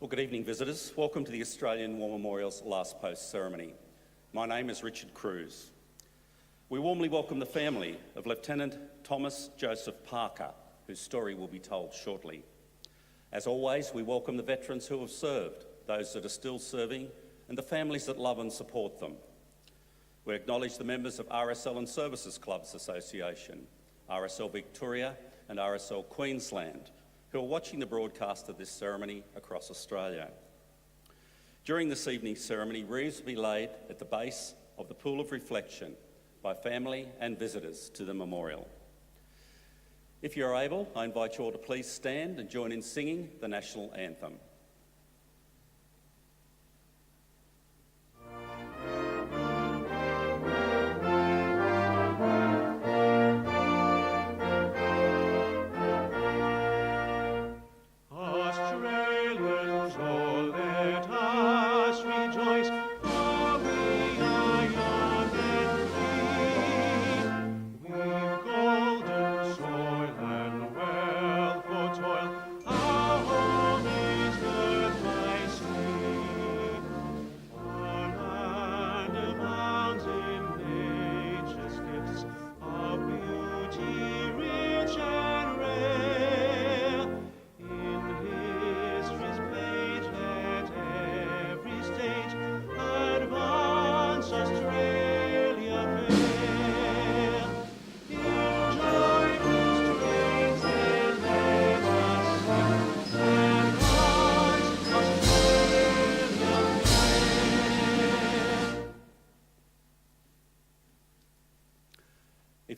Well, good evening, visitors. Welcome to the Australian War Memorial's Last Post ceremony. My name is Richard Cruz. We warmly welcome the family of Lieutenant Thomas Joseph Parker, whose story will be told shortly. As always, we welcome the veterans who have served, those that are still serving, and the families that love and support them. We acknowledge the members of RSL Services Clubs Association, RSL Victoria and RSL Queensland, who are watching the broadcast of this ceremony across Australia. During this evening's ceremony, wreaths will be laid at the base of the Pool of Reflection by family and visitors to the memorial. If you're able, I invite you all to please stand and join in singing the national anthem.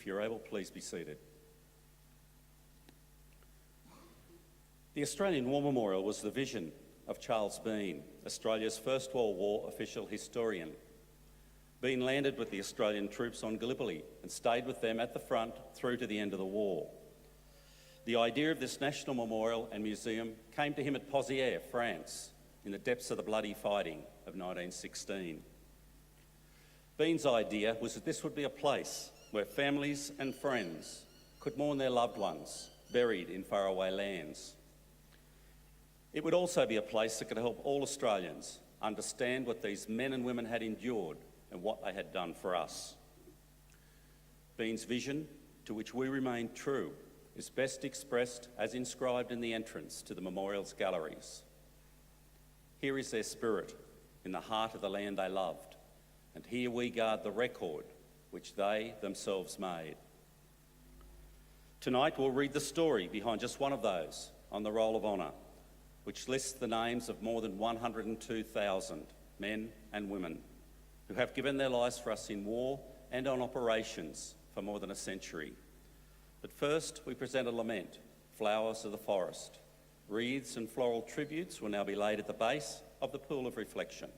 If you're able, please be seated. The Australian War Memorial was the vision of Charles Bean, Australia's First World War official historian. Bean landed with the Australian troops on Gallipoli and stayed with them at the front through to the end of the war. The idea of this national memorial and museum came to him at Pozières, France, in the depths of the bloody fighting of 1916. Bean's idea was that this would be a place where families and friends could mourn their loved ones buried in faraway lands. It would also be a place that could help all Australians understand what these men and women had endured and what they had done for us. Bean's vision, to which we remain true, is best expressed as inscribed in the entrance to the memorial's galleries. Here is their spirit in the heart of the land they loved, and here we guard the record which they themselves made. Tonight we'll read the story behind just one of those on the Roll of Honour, which lists the names of more than 102,000 men and women who have given their lives for us in war and on operations for more than a century. But first we present a lament, Flowers of the Forest. Wreaths and floral tributes will now be laid at the base of the Pool of Reflection.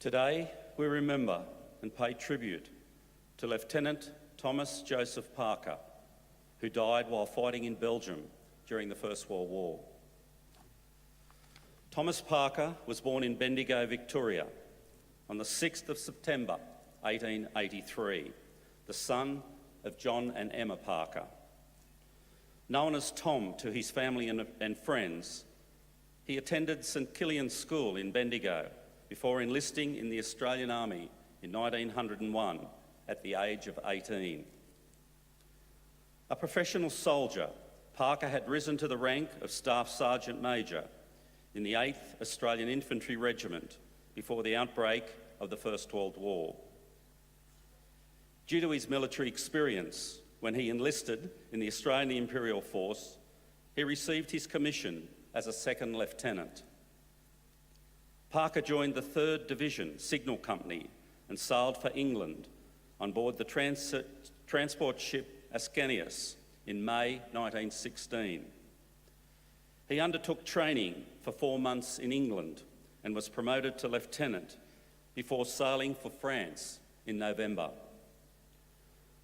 Today, we remember and pay tribute to Lieutenant Thomas Joseph Parker, who died while fighting in Belgium during the First World War. Thomas Parker was born in Bendigo, Victoria, on the 6th of September 1883, the son of John and Emma Parker. Known as Tom to his family and friends, he attended St Killian's School in Bendigo before enlisting in the Australian Army in 1901 at the age of 18. A professional soldier, Parker had risen to the rank of Staff Sergeant Major in the 8th Australian Infantry Regiment before the outbreak of the First World War. Due to his military experience, when he enlisted in the Australian Imperial Force, he received his commission as a second lieutenant. Parker joined the 3rd Division Signal Company and sailed for England on board the transport ship Ascanius in May 1916. He undertook training for 4 months in England and was promoted to lieutenant before sailing for France in November.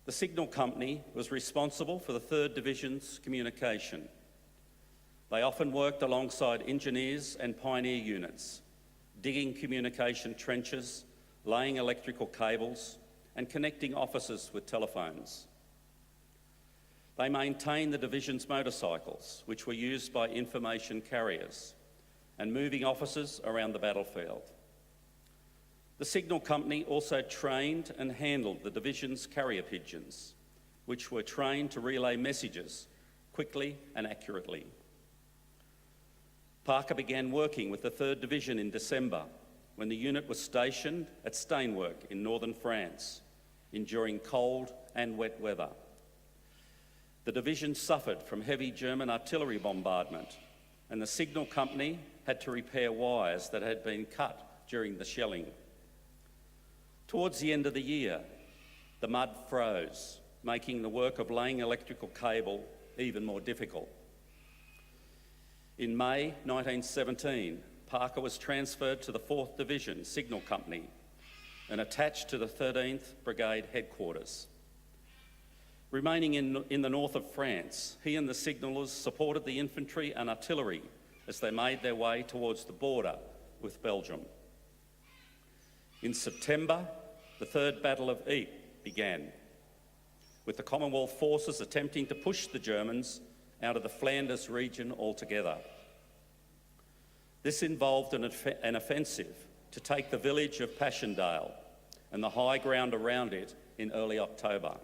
The Signal Company was responsible for the 3rd Division's communication. They often worked alongside engineers and pioneer units, digging communication trenches, laying electrical cables, and connecting officers with telephones. They maintained the division's motorcycles, which were used by information carriers, and moving officers around the battlefield. The Signal Company also trained and handled the division's carrier pigeons, which were trained to relay messages quickly and accurately. Parker began working with the 3rd Division in December, when the unit was stationed at Steenwerk in northern France, enduring cold and wet weather. The division suffered from heavy German artillery bombardment, and the Signal Company had to repair wires that had been cut during the shelling. Towards the end of the year, the mud froze, making the work of laying electrical cable even more difficult. In May 1917, Parker was transferred to the 4th Division Signal Company and attached to the 13th Brigade headquarters. Remaining in the north of France, he and the signallers supported the infantry and artillery as they made their way towards the border with Belgium. In September, the Third Battle of Ypres began, with the Commonwealth forces attempting to push the Germans out of the Flanders region altogether. This involved an offensive to take the village of Passchendaele and the high ground around it in early October.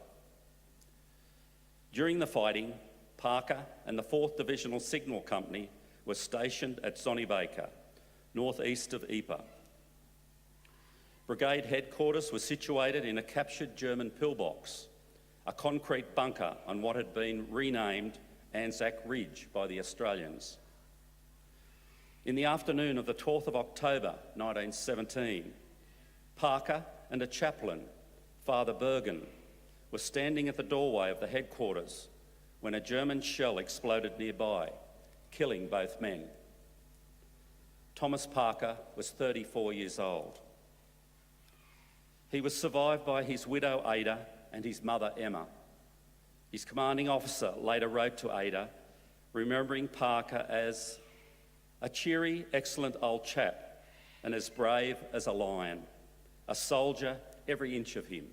During the fighting, Parker and the 4th Divisional Signal Company were stationed at Zonnebaker, northeast of Ypres. Brigade headquarters were situated in a captured German pillbox, a concrete bunker on what had been renamed Anzac Ridge by the Australians. In the afternoon of the 12th of October 1917, Parker and a chaplain, Father Bergen, were standing at the doorway of the headquarters when a German shell exploded nearby, killing both men. Thomas Parker was 34 years old. He was survived by his widow Ada and his mother Emma. His commanding officer later wrote to Ada, remembering Parker as a cheery, excellent old chap and as brave as a lion, a soldier every inch of him.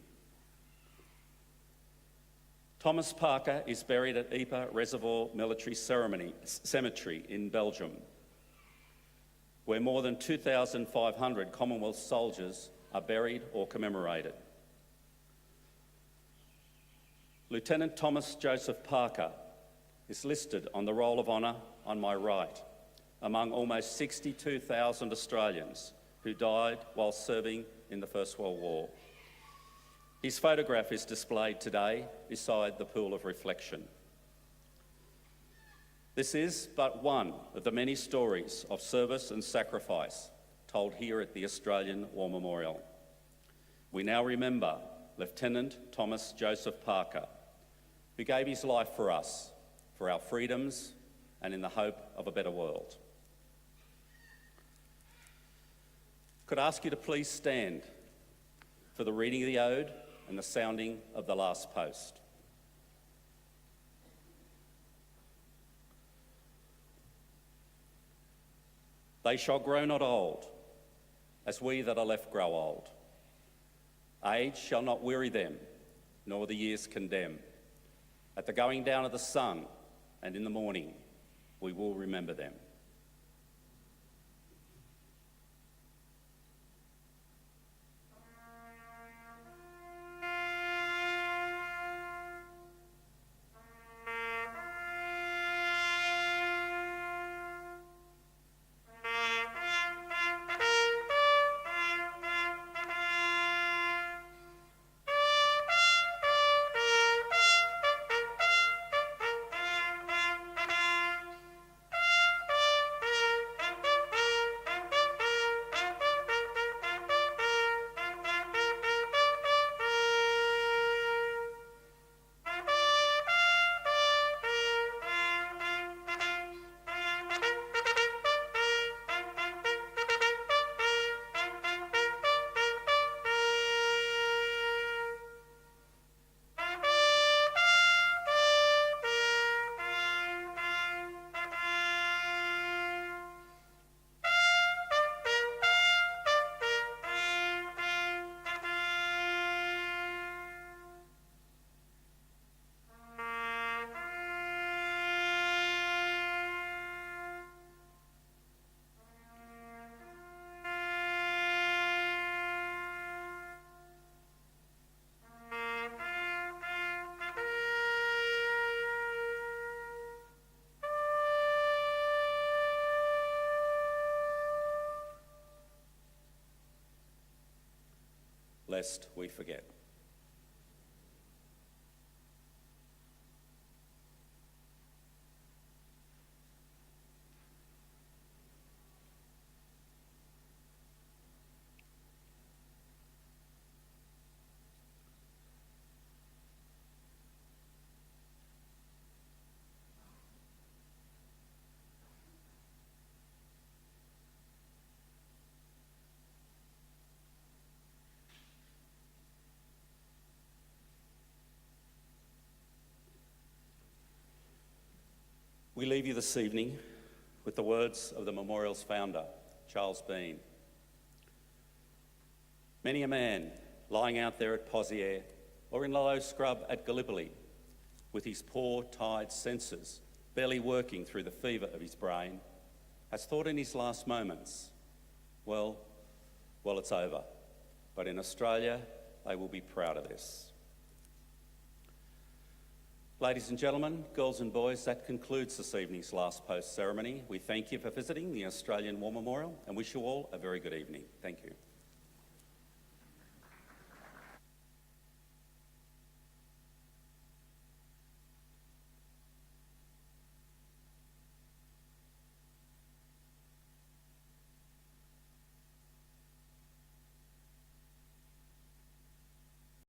Thomas Parker is buried at Ypres Reservoir Military Cemetery in Belgium, where more than 2,500 Commonwealth soldiers are buried or commemorated. Lieutenant Thomas Joseph Parker is listed on the Roll of Honour on my right, among almost 62,000 Australians who died while serving in the First World War. His photograph is displayed today beside the pool of reflection. This is but one of the many stories of service and sacrifice told here at the Australian War Memorial. We now remember Lieutenant Thomas Joseph Parker, who gave his life for us, for our freedoms, and in the hope of a better world. Could I ask you to please stand for the reading of the ode and the sounding of the last post. They shall grow not old, as we that are left grow old. Age shall not weary them, nor the years condemn. At the going down of the sun and in the morning, we will remember them. Lest we forget. We leave you this evening with the words of the memorial's founder, Charles Bean. Many a man lying out there at Poziere or in the low scrub at Gallipoli, with his poor, tired senses barely working through the fever of his brain, has thought in his last moments, well, it's over. But in Australia, they will be proud of this. Ladies and gentlemen, girls and boys, that concludes this evening's last post ceremony. We thank you for visiting the Australian War Memorial and wish you all a very good evening. Thank you.